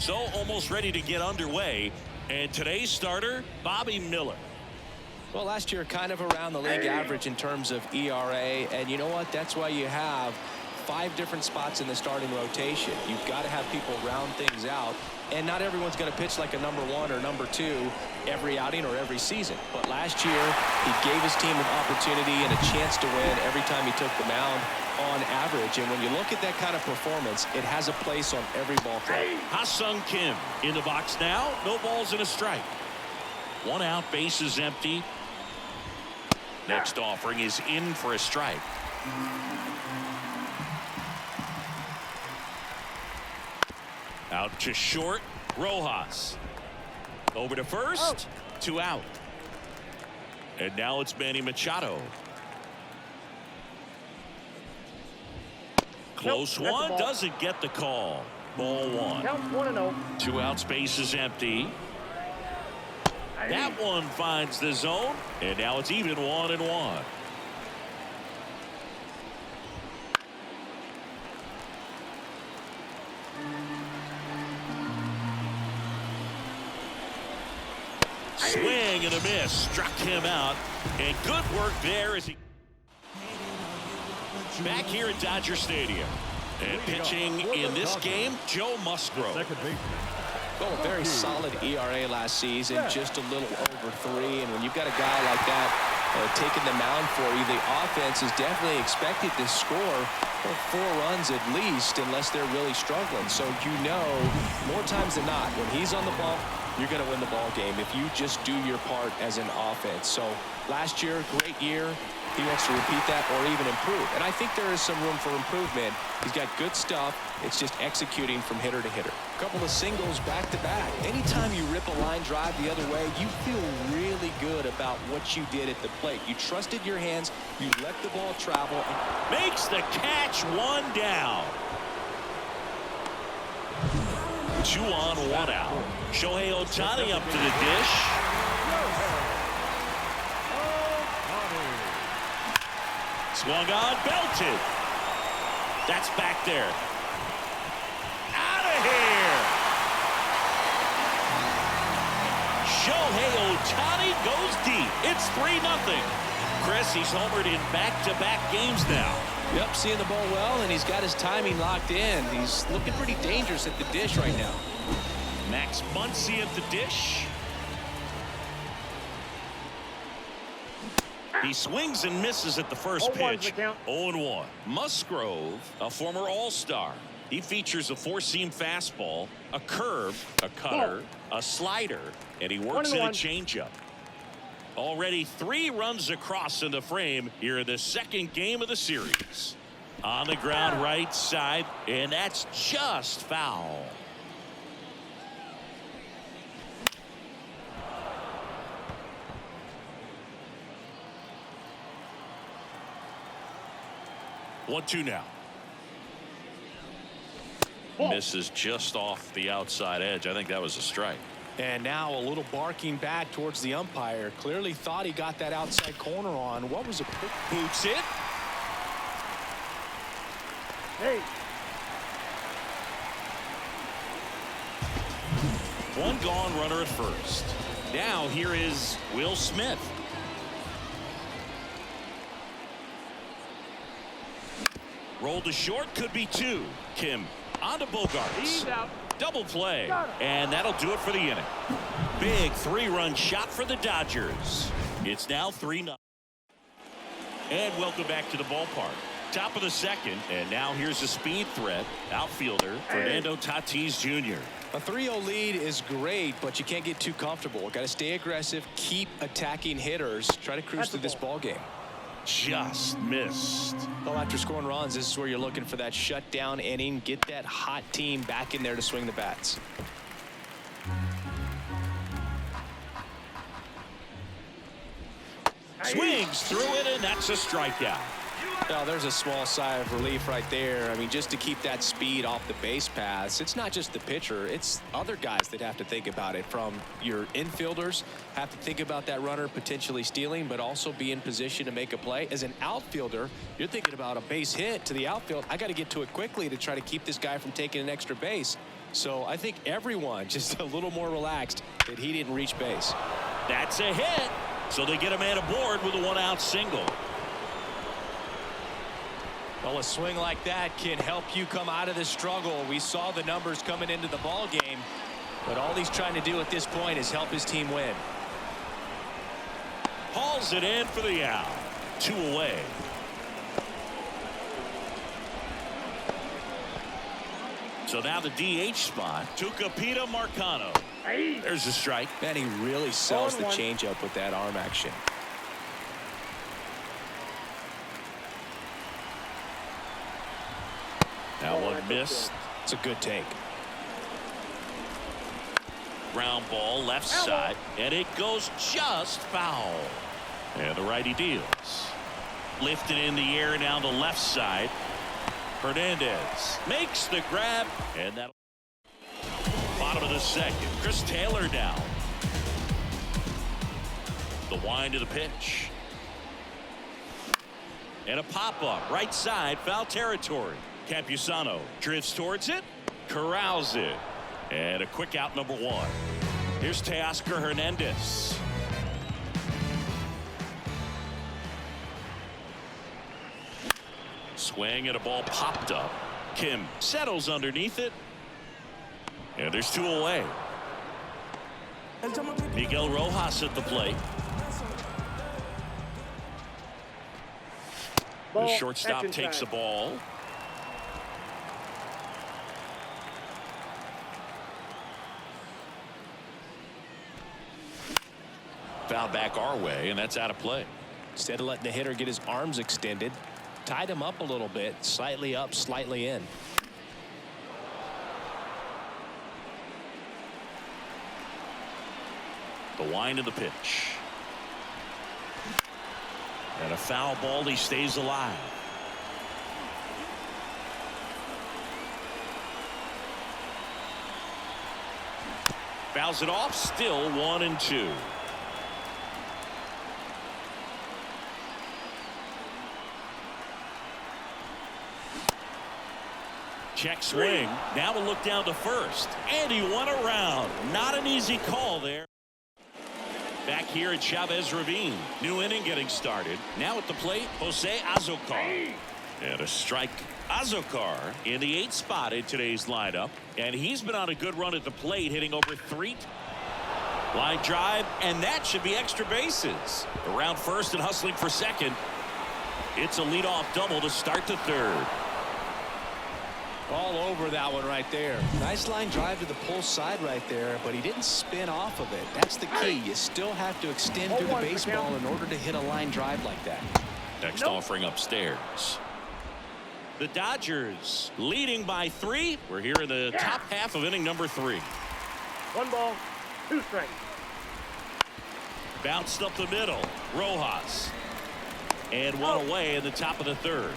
So almost ready to get underway. And today's starter, Bobby Miller. Well, last year kind of around the league average in terms of ERA. And you know what? That's why you have 5 different spots in the starting rotation. You've got to have people round things out. And not everyone's going to pitch like a number 1 or number 2 every outing or every season. But last year, he gave his team an opportunity and a chance to win every time he took the mound on average. And when you look at that kind of performance, it has a place on every ball club. Ha-Sung Kim in the box now. No balls and a strike. 1 out, bases empty. Next offering is in for a strike. Out to short, Rojas. Over to first, 2 out. And now it's Manny Machado. Close one, doesn't get the call. Ball 1. Count 1-0. 2 outs, base is empty. That one finds the zone, and now it's even 1-1. Swing and a miss, struck him out, and good work there as he back here at Dodger Stadium. And pitching in this game, Joe Musgrove. Well, a very solid ERA last season, just a little over 3. And when you've got a guy like that taking the mound for you, the offense is definitely expected to score 4 runs at least, unless they're really struggling. So you know, more times than not, when he's on the bump, you're going to win the ball game if you just do your part as an offense. So last year, great year. He wants to repeat that or even improve. And I think there is some room for improvement. He's got good stuff. It's just executing from hitter to hitter. A couple of singles back to back. Anytime you rip a line drive the other way, you feel really good about what you did at the plate. You trusted your hands. You let the ball travel. Makes the catch, 1 down. 2 on, 1 out. Shohei Ohtani up to the dish. Swung on, belted. That's back there. Out of here. Shohei Ohtani goes deep. It's 3-0. Chris, he's homered in back-to-back games now. Yep, seeing the ball well, and he's got his timing locked in. He's looking pretty dangerous at the dish right now. Max Muncy at the dish. He swings and misses at the first pitch. 0-1. Musgrove, a former All-Star. He features a 4-seam fastball, a curve, a cutter, a slider, and he works in a changeup. Already 3 runs across in the frame here in the second game of the series. On the ground right side, and that's just foul. One-two now. Misses just off the outside edge. I think that was a strike. And now a little barking back towards the umpire. Clearly thought he got that outside corner on. What was a boots it? Hey. 1 gone, runner at first. Now here is Will Smith. Roll to short, could be 2. Kim on to Bogarts. Double play, and that'll do it for the inning. Big 3-run shot for the Dodgers. It's now 3-0. And welcome back to the ballpark. Top of the second, and now here's a speed threat. Outfielder Fernando Tatis Jr. A 3-0 lead is great, but you can't get too comfortable. Got to stay aggressive, keep attacking hitters, try to cruise through this ball game. Just missed. Well, after scoring runs, this is where you're looking for that shutdown inning. Get that hot team back in there to swing the bats. Swings through it, and that's a strikeout. Well, there's a small sigh of relief right there. I mean, just to keep that speed off the base paths, it's not just the pitcher, it's other guys that have to think about it. From your infielders have to think about that runner potentially stealing, but also be in position to make a play. As an outfielder, you're thinking about a base hit to the outfield. I got to get to it quickly to try to keep this guy from taking an extra base. So I think everyone just a little more relaxed that he didn't reach base. That's a hit. So they get a man aboard with a 1-out single. Well, a swing like that can help you come out of the struggle. We saw the numbers coming into the ball game, but all he's trying to do at this point is help his team win. Hauls it in for the out. 2 away. So now the DH spot. Tucupita Marcano. There's a strike. And he really sells the changeup with that arm action. That one missed. It's a good take. Ground ball left side, and it goes just foul. And the righty deals. Lifted in the air down the left side. Hernandez makes the grab, and that bottom of the second. Chris Taylor down. The wind to the pitch. And a pop-up right side, foul territory. Campusano drifts towards it, corrals it, and a quick out number 1. Here's Teoscar Hernandez. Swing and a ball popped up. Kim settles underneath it, and there's 2 away. Miguel Rojas at the plate. The shortstop takes the ball. Foul back our way, and that's out of play. Instead of letting the hitter get his arms extended, tied him up a little bit, slightly up, slightly in. The wind of the pitch. And a foul ball. He stays alive. Fouls it off. Still 1-2. Check swing. Now we'll look down to first. And he went around. Not an easy call there. Back here at Chavez Ravine. New inning getting started. Now at the plate, Jose Azocar. And a strike. Azocar in the 8th spot in today's lineup. And he's been on a good run at the plate, hitting over 3. Line drive, and that should be extra bases. Around first and hustling for second. It's a leadoff double to start the 3rd. All over that one right there. Nice line drive to the pull side right there, but he didn't spin off of it. That's the key. You still have to extend through the baseball in order to hit a line drive like that. Next offering upstairs. The Dodgers leading by 3. We're here in the top half of inning number 3. 1 ball, 2 strikes. Bounced up the middle. Rojas. And 1 away in the top of the 3rd.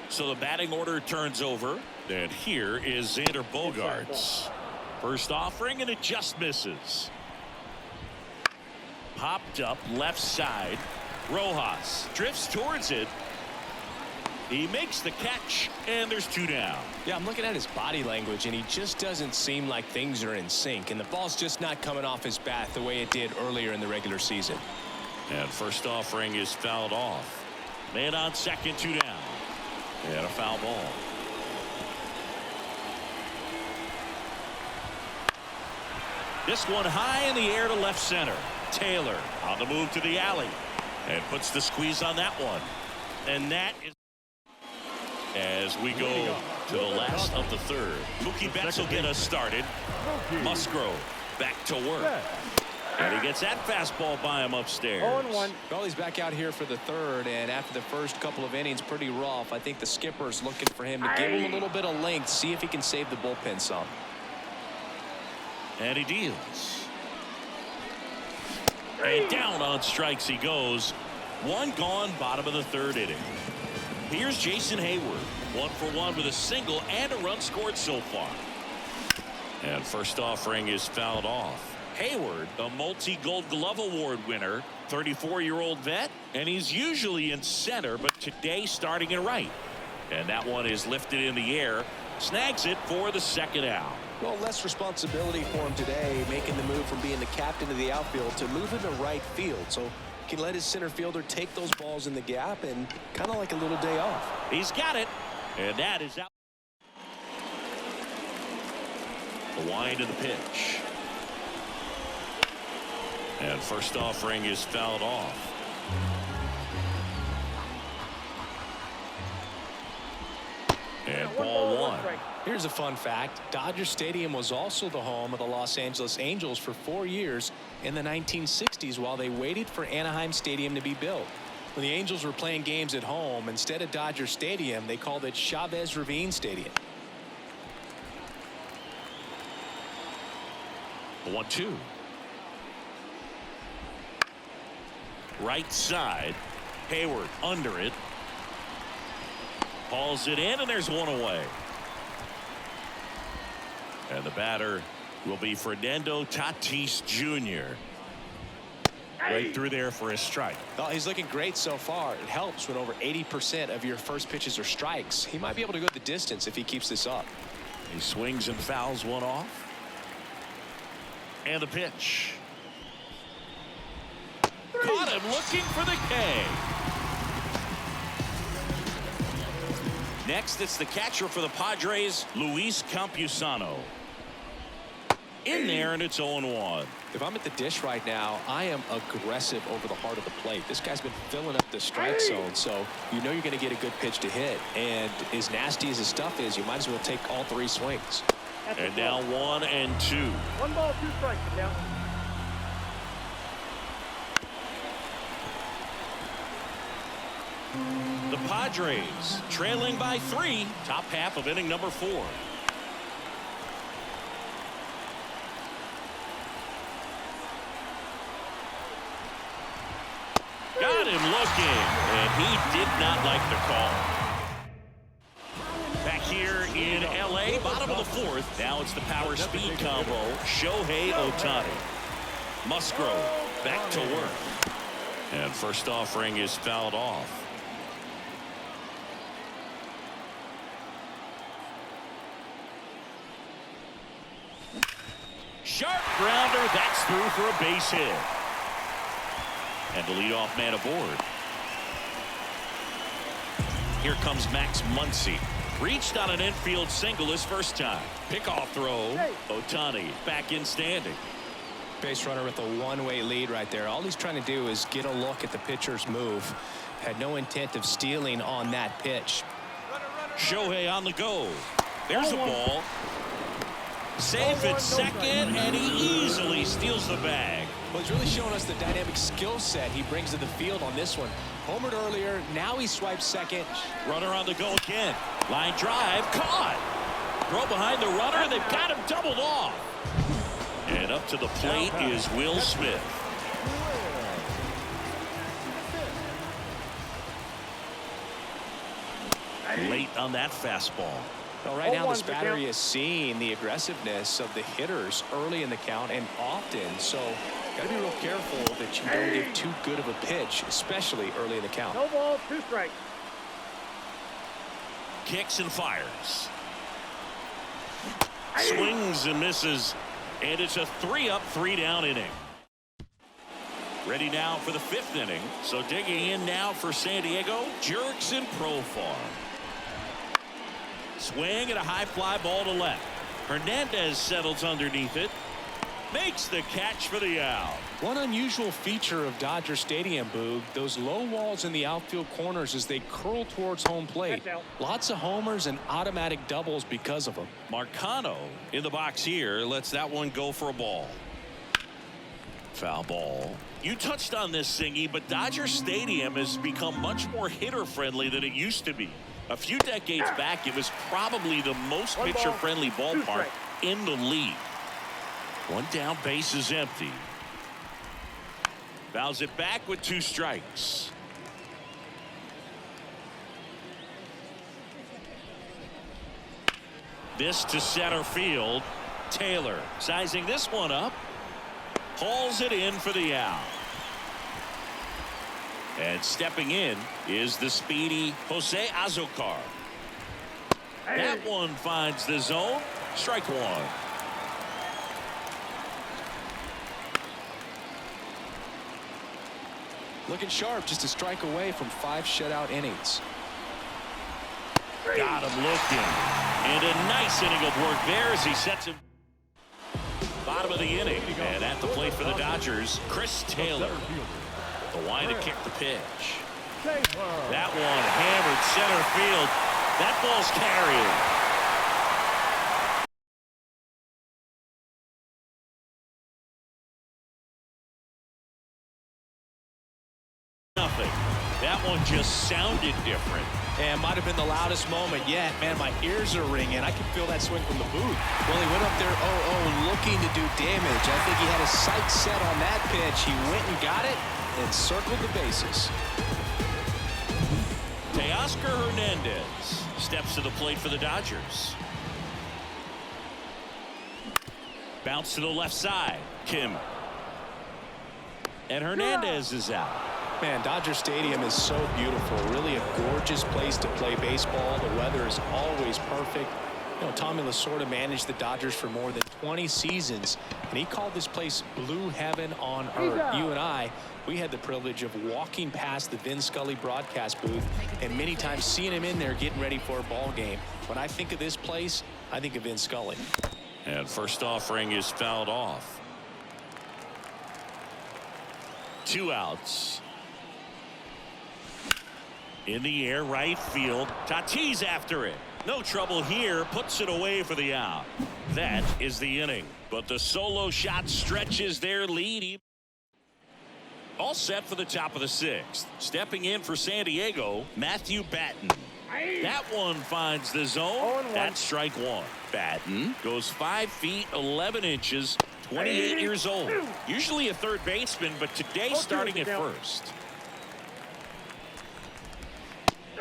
So the batting order turns over. And here is Xander Bogaerts. First offering, and it just misses. Popped up left side. Rojas drifts towards it. He makes the catch, and there's 2 down. Yeah, I'm looking at his body language, and he just doesn't seem like things are in sync. And the ball's just not coming off his bat the way it did earlier in the regular season. And first offering is fouled off. Man on second, 2 down. And a foul ball. This one high in the air to left center. Taylor on the move to the alley. And puts the squeeze on that one. And that is as we go to the last of the 3rd. Mookie Betts will get us started. Musgrove back to work. And he gets that fastball by him upstairs. 0-1. Well, he's back out here for the 3rd, and after the first couple of innings, pretty rough. I think the skipper's looking for him to give him a little bit of length, see if he can save the bullpen some. And he deals. And down on strikes he goes. One gone, bottom of the third inning. Here's Jason Hayward. 1 for 1 with a single and a run scored so far. And first offering is fouled off. Hayward, a multi-Gold Glove Award winner, 34-year-old vet, and he's usually in center, but today starting in right. And that one is lifted in the air, snags it for the second out. Well, less responsibility for him today, making the move from being the captain of the outfield to moving to right field. So he can let his center fielder take those balls in the gap and kind of like a little day off. He's got it, and that is out. The wind of the pitch. And first offering is fouled off. And ball one. Here's a fun fact. Dodger Stadium was also the home of the Los Angeles Angels for 4 years in the 1960s while they waited for Anaheim Stadium to be built. When the Angels were playing games at home, instead of Dodger Stadium, they called it Chavez Ravine Stadium. 1-2. Right side. Hayward under it. Hauls it in, and there's one away. And the batter will be Fernando Tatis Jr. Right through there for a strike. Oh, he's looking great so far. It helps when over 80% of your first pitches are strikes. He might be able to go the distance if he keeps this up. He swings and fouls one off. And the pitch. Caught him looking for the K. Next, it's the catcher for the Padres, Luis Campusano. In there, and it's 0-1. If I'm at the dish right now, I am aggressive over the heart of the plate. This guy's been filling up the strike zone, so you know you're going to get a good pitch to hit. And as nasty as his stuff is, you might as well take all 3 swings. And now 1-2. 1 ball, 2 strikes now. The Padres trailing by 3, top half of inning number 4. Got him looking, and he did not like the call. Back here in L.A., bottom of the 4th. Now it's the power speed combo. Shohei Ohtani. Musgrove back to work. And first offering is fouled off. Sharp grounder, that's through for a base hit. And the leadoff man aboard. Here comes Max Muncy. Reached on an infield single his first time. Pickoff throw. Ohtani back in standing. Base runner with a one-way lead right there. All he's trying to do is get a look at the pitcher's move. Had no intent of stealing on that pitch. Shohei on the go. There's a ball. Safe at second, and he easily steals the bag. Well, he's really showing us the dynamic skill set he brings to the field on this one. Homered earlier, now he swipes second. Runner on the go again. Line drive, caught. Throw behind the runner, they've got him doubled off. And up to the plate is Will Smith. Late on that fastball. Well, right now this battery is seeing the aggressiveness of the hitters early in the count and often, so got to be real careful that you don't give too good of a pitch, especially early in the count. No ball, 2 strikes. Kicks and fires. Swings and misses, and it's a 3-up, 3-down inning. Ready now for the 5th inning. So digging in now for San Diego, Jurickson Profar. Swing and a high fly ball to left. Hernandez settles underneath it. Makes the catch for the out. One unusual feature of Dodger Stadium, Boog, those low walls in the outfield corners as they curl towards home plate. Lots of homers and automatic doubles because of them. Marcano in the box here lets that one go for a ball. Foul ball. You touched on this, Singy, but Dodger Stadium has become much more hitter-friendly than it used to be. A few decades back, it was probably the most pitcher-friendly ballpark in the league. One down, base is empty. Fouls it back with 2 strikes. This to center field. Taylor sizing this one up. Hauls it in for the out. And stepping in is the speedy Jose Azocar. That one finds the zone. Strike one. Looking sharp, just a strike away from 5 shutout innings. Got him looking. And a nice inning of work there as he sets him. Bottom of the inning. And at the plate for the Dodgers, Chris Taylor. The line to kick the pitch. That one hammered center field. That ball's carried. Nothing. That one just sounded different. And might have been the loudest moment yet. Man, my ears are ringing. I can feel that swing from the booth. Well, he went up there 0-0 looking to do damage. I think he had his sights set on that pitch. He went and got it and circled the bases. Teoscar Hernandez steps to the plate for the Dodgers. Bounce to the left side. Kim. And Hernandez is out. Man, Dodger Stadium is so beautiful. Really a gorgeous place to play baseball. The weather is always perfect. You know, Tommy Lasorda managed the Dodgers for more than 20 seasons, and he called this place blue heaven on earth. You and I, we had the privilege of walking past the Vin Scully broadcast booth and many times seeing him in there getting ready for a ball game. When I think of this place, I think of Vin Scully. And first offering is fouled off. 2 outs. In the air, right field. Tatis after it. No trouble here. Puts it away for the out. That is the inning. But the solo shot stretches their lead. All set for the top of the 6th. Stepping in for San Diego, Matthew Batten. That one finds the zone. That's strike one. Batten goes 5 feet 11 inches, 28 years old. Usually a third baseman, but today starting at first.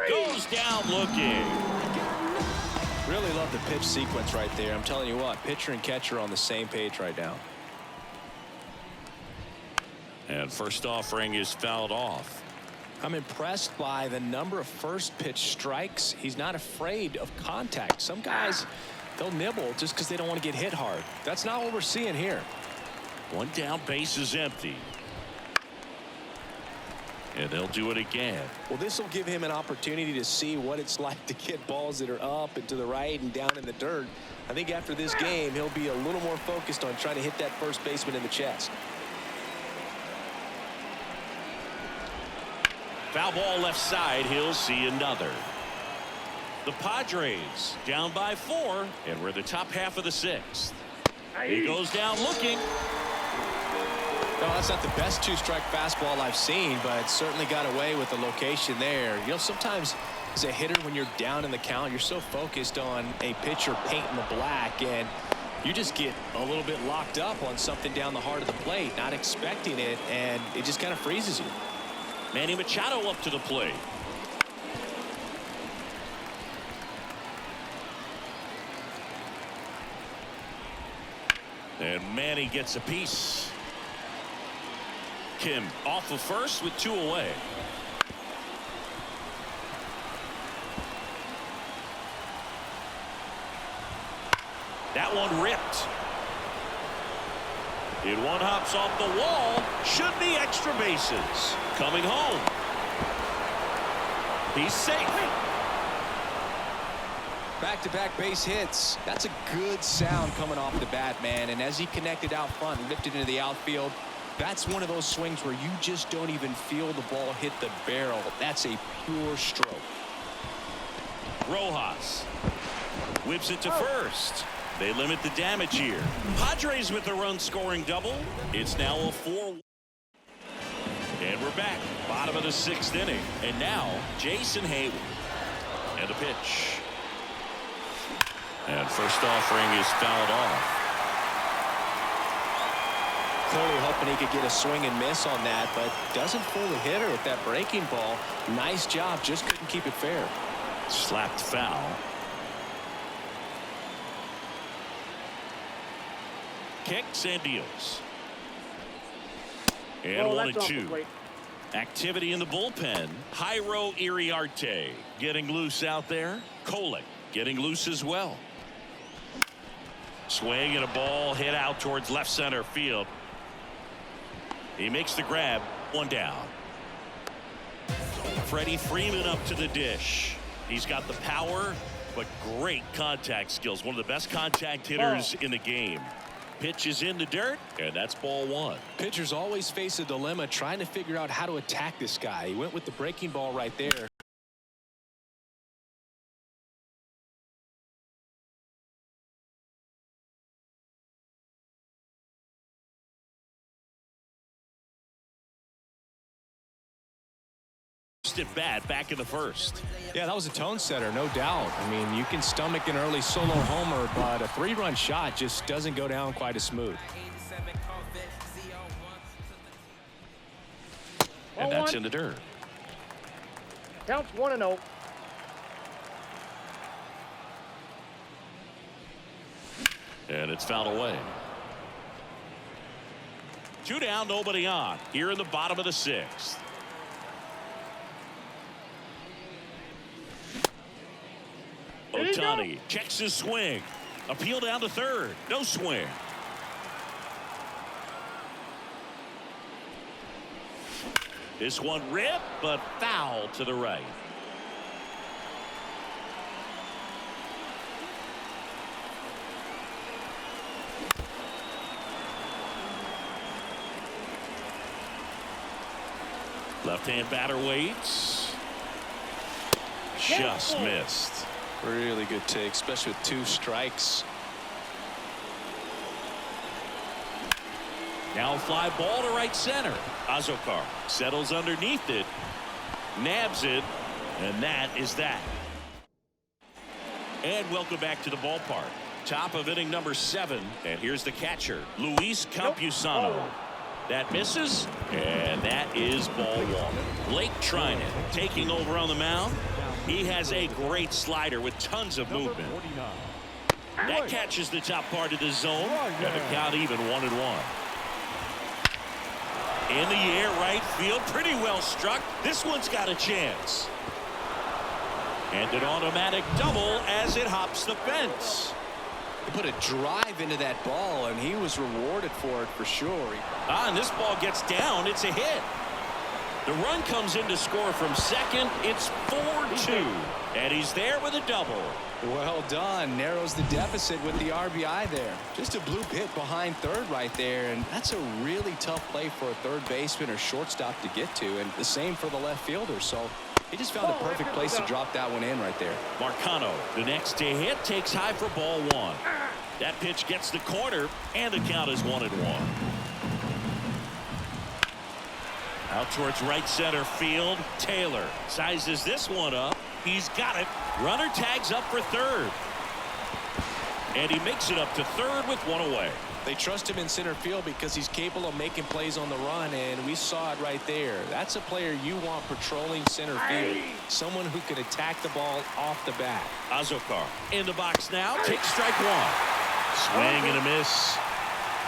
Goes down looking. Really love the pitch sequence right there. I'm telling you what, pitcher and catcher on the same page right now. And first offering is fouled off. I'm impressed by the number of first pitch strikes. He's not afraid of contact. Some guys, they'll nibble just because they don't want to get hit hard. That's not what we're seeing here. One down, base is empty. And they'll do it again. Well, this will give him an opportunity to see what it's like to get balls that are up and to the right and down in the dirt. I think after this game, he'll be a little more focused on trying to hit that first baseman in the chest. Foul ball left side. He'll see another. The Padres down by 4, and we're in the top half of the 6th. He goes down looking. No, that's not the best 2-strike fastball I've seen, but certainly got away with the location there. You know, sometimes as a hitter, when you're down in the count, you're so focused on a pitcher painting the black, and you just get a little bit locked up on something down the heart of the plate, not expecting it, and it just kind of freezes you. Manny Machado up to the plate. And Manny gets a piece. Kim off of first with 2 away. That one ripped. It one hops off the wall. Should be extra bases. Coming home. He's safe. Back-to-back base hits. That's a good sound coming off the bat, man. And as he connected out front and lifted into the outfield, that's one of those swings where you just don't even feel the ball hit the barrel. That's a pure stroke. Rojas whips it to first. They limit the damage here. Padres with a run-scoring double. It's now a 4. And we're back. Bottom of the 6th inning. And now, Jason Hayward. And a pitch. And first offering is fouled off. Clearly hoping he could get a swing and miss on that, but doesn't fool the hitter with that breaking ball. Nice job, just couldn't keep it fair. Slapped foul. kicks and deals. And Oh, 1-2. Activity in the bullpen. Jairo Iriarte getting loose out there. Kolek getting loose as well. Swing and a ball hit out towards left center field. He makes the grab. One down. Freddie Freeman up to the dish. He's got the power, but great contact skills. One of the best contact hitters in the game. Pitch is in the dirt, and that's ball one. Pitchers always face a dilemma trying to figure out how to attack this guy. He went with the breaking ball right there. At bat back in the first. Yeah, that was a tone setter, no doubt. I mean, you can stomach an early solo homer, but a 3-run shot just doesn't go down quite as smooth. And that's in the dirt. Counts 1-0. And it's fouled away. 2 down, nobody on. Here in the bottom of the 6th. Ohtani checks his swing. Appeal down to third. No swing. This one ripped, but foul to the right. Left-hand batter waits. Just missed. Really good take, especially with 2 strikes. Now fly ball to right center. Azokar settles underneath it, nabs it, and that is that. And welcome back to the ballpark. Top of inning number 7, and here's the catcher, Luis Campusano. That misses, and that is ball 1. Blake Trinan taking over on the mound. He has a great slider with tons of movement. That catches the top part of the zone, and the count even 1-1. In the air, right field, pretty well struck. This one's got a chance. And an automatic double as it hops the fence. He put a drive into that ball, and he was rewarded for it for sure. And this ball gets down. It's a hit. The run comes in to score from second. It's 4-2. And he's there with a double. Well done. Narrows the deficit with the RBI there. Just a bloop hit behind third right there. And that's a really tough play for a third baseman or shortstop to get to. And the same for the left fielder. So he just found the perfect place to drop that one in right there. Marcano, the next to hit, takes high for ball 1. That pitch gets the corner, and the count is 1-1. Out towards right center field. Taylor sizes this one up. He's got it. Runner tags up for third. And he makes it up to third with 1 away. They trust him in center field because he's capable of making plays on the run, and we saw it right there. That's a player you want patrolling center field. Someone who can attack the ball off the bat. Azokar in the box now. Takes strike 1. Swing and a miss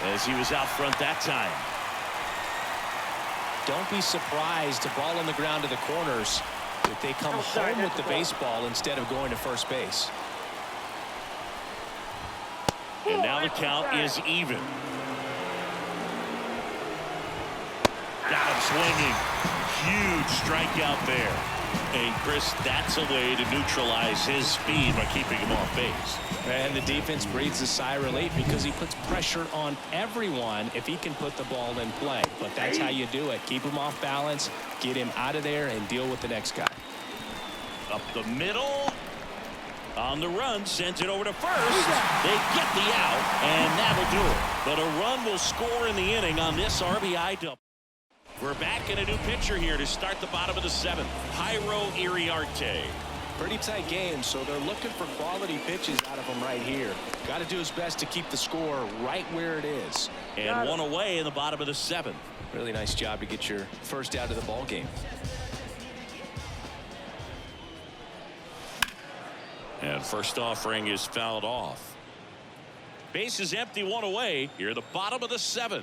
as he was out front that time. Don't be surprised, a ball on the ground to the corners, if they come home with the baseball instead of going to first base. And now the count is even. Got him swinging. Huge strikeout there. And Chris, that's a way to neutralize his speed by keeping him off base. And the defense breathes a sigh of relief because he puts pressure on everyone if he can put the ball in play. But that's how you do it. Keep him off balance, get him out of there, and deal with the next guy. Up the middle. On the run, sends it over to first. They get the out, and that'll do it. But a run will score in the inning on this RBI double. We're back in a new pitcher here to start the bottom of the 7th. Jairo Iriarte. Pretty tight game, so they're looking for quality pitches out of him right here. Got to do his best to keep the score right where it is. And 1 away in the bottom of the 7th. Really nice job to get your first out of the ball game. And first offering is fouled off. Base is empty, one away. Here at the bottom of the 7th.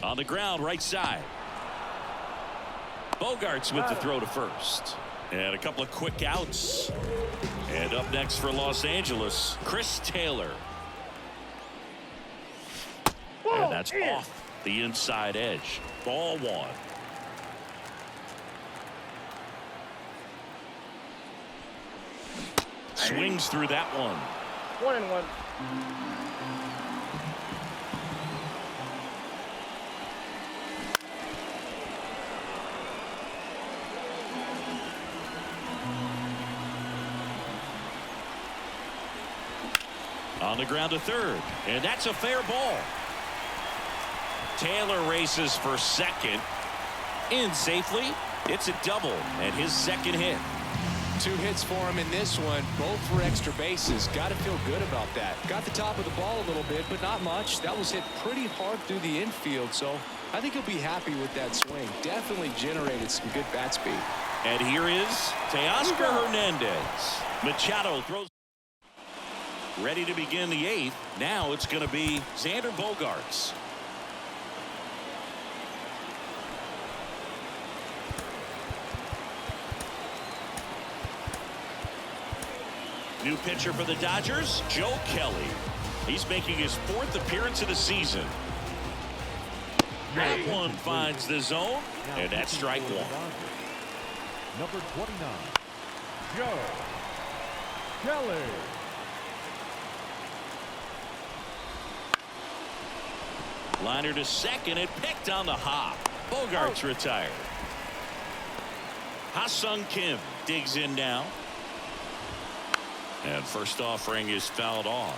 On the ground, right side. Bogarts with the throw to first. And a couple of quick outs. And up next for Los Angeles, Chris Taylor. And that's off the inside edge. Ball 1. Swings through that one. 1-1. On the ground to third, and that's a fair ball. Taylor races for second. In safely. It's a double and his second hit. 2 hits for him in this one, both for extra bases. Got to feel good about that. Got the top of the ball a little bit, but not much. That was hit pretty hard through the infield, so I think he'll be happy with that swing. Definitely generated some good bat speed. And here is Teoscar Hernandez. Machado throws. Ready to begin the 8th. Now it's going to be Xander Bogaerts. New pitcher for the Dodgers, Joe Kelly. He's making his 4th appearance of the season. That one finds the zone, and that's strike 1. Number 29, Joe Kelly. Liner to second and picked on the hop. Bogarts retired. Ha-Sung Kim digs in now. And first offering is fouled off.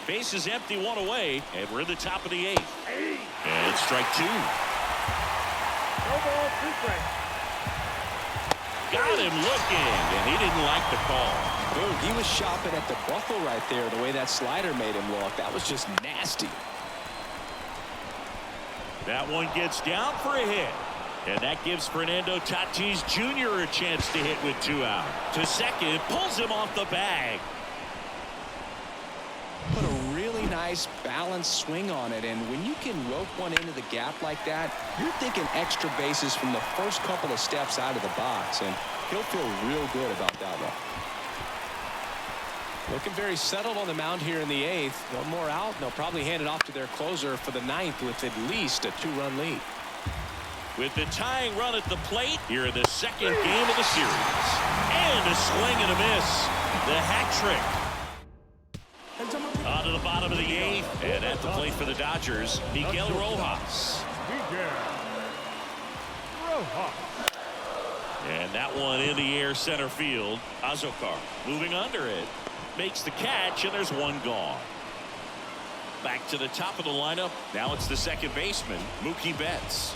Base is empty, one away, and we're in the top of the 8th. And it's strike 2. No ball, 2 strikes. Got him looking, and he didn't like the call. Dude, he was shopping at the buckle right there, the way that slider made him look. That was just nasty. That one gets down for a hit. And that gives Fernando Tatis Jr. a chance to hit with 2 out. To second, pulls him off the bag. Put a really nice balanced swing on it, and when you can rope one into the gap like that, you're thinking extra bases from the first couple of steps out of the box, and he'll feel real good about that one. Looking very settled on the mound here in the 8th. One more out, and they'll probably hand it off to their closer for the 9th with at least a 2-run lead. With the tying run at the plate, here in the 2nd game of the series. And a swing and a miss. The hat trick. On to the bottom of the 8th. And at the plate for the Dodgers, Miguel Rojas. And that one in the air center field. Azokar moving under it. Makes the catch, and there's one gone. Back to the top of the lineup. Now it's the second baseman, Mookie Betts.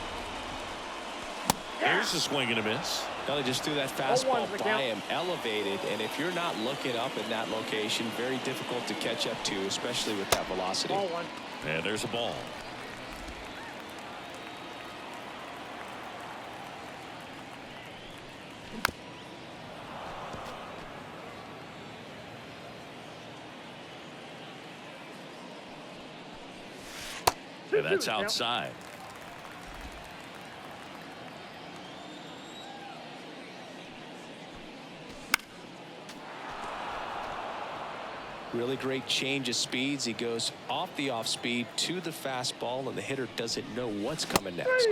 Here's a swing and a miss. Well, they just threw that fastball by him, elevated, and if you're not looking up in that location, very difficult to catch up to, especially with that velocity. Ball 1. And there's a ball. And that's outside. Really great change of speeds. He goes off the off speed to the fastball, and the hitter doesn't know what's coming next.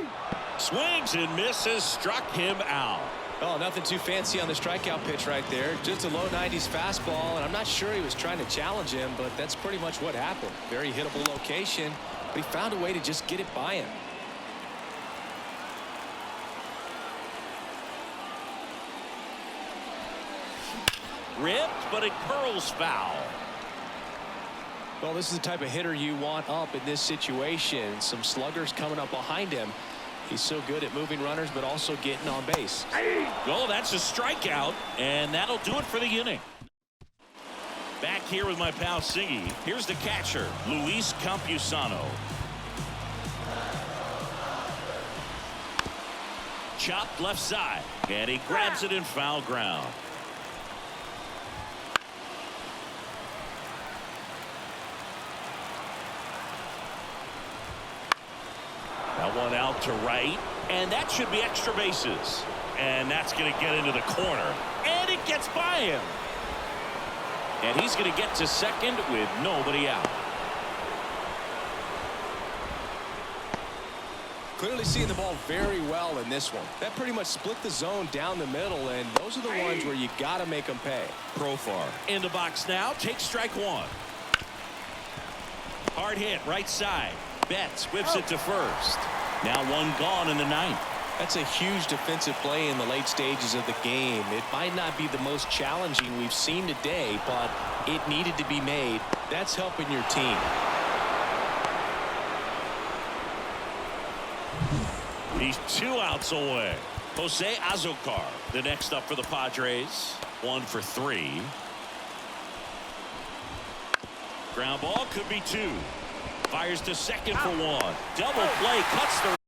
Swings and misses, struck him out. Oh, nothing too fancy on the strikeout pitch right there. Just a low 90s fastball, and I'm not sure he was trying to challenge him, but that's pretty much what happened. Very hittable location, but he found a way to just get it by him. Ripped, but it curls foul. Well, this is the type of hitter you want up in this situation. Some sluggers coming up behind him. He's so good at moving runners, but also getting on base. Oh, that's a strikeout, and that'll do it for the inning. Back here with my pal Siggy. Here's the catcher, Luis Campusano. chopped left side, and he grabs it in foul ground. That one out to right, and that should be extra bases. And that's going to get into the corner, and it gets by him. And he's going to get to second with nobody out. Clearly seeing the ball very well in this one. That pretty much split the zone down the middle, and those are the ones where you got to make them pay. Profar in the box now. Takes strike one. Hard hit right side. Betts whips it to first. Now one gone in the ninth. That's a huge defensive play in the late stages of the game. It might not be the most challenging we've seen today, but it needed to be made. That's helping your team. He's 2 outs away. Jose Azocar, the next up for the Padres. 1 for 3. Ground ball could be 2. Fires to second for 1. Double play cuts the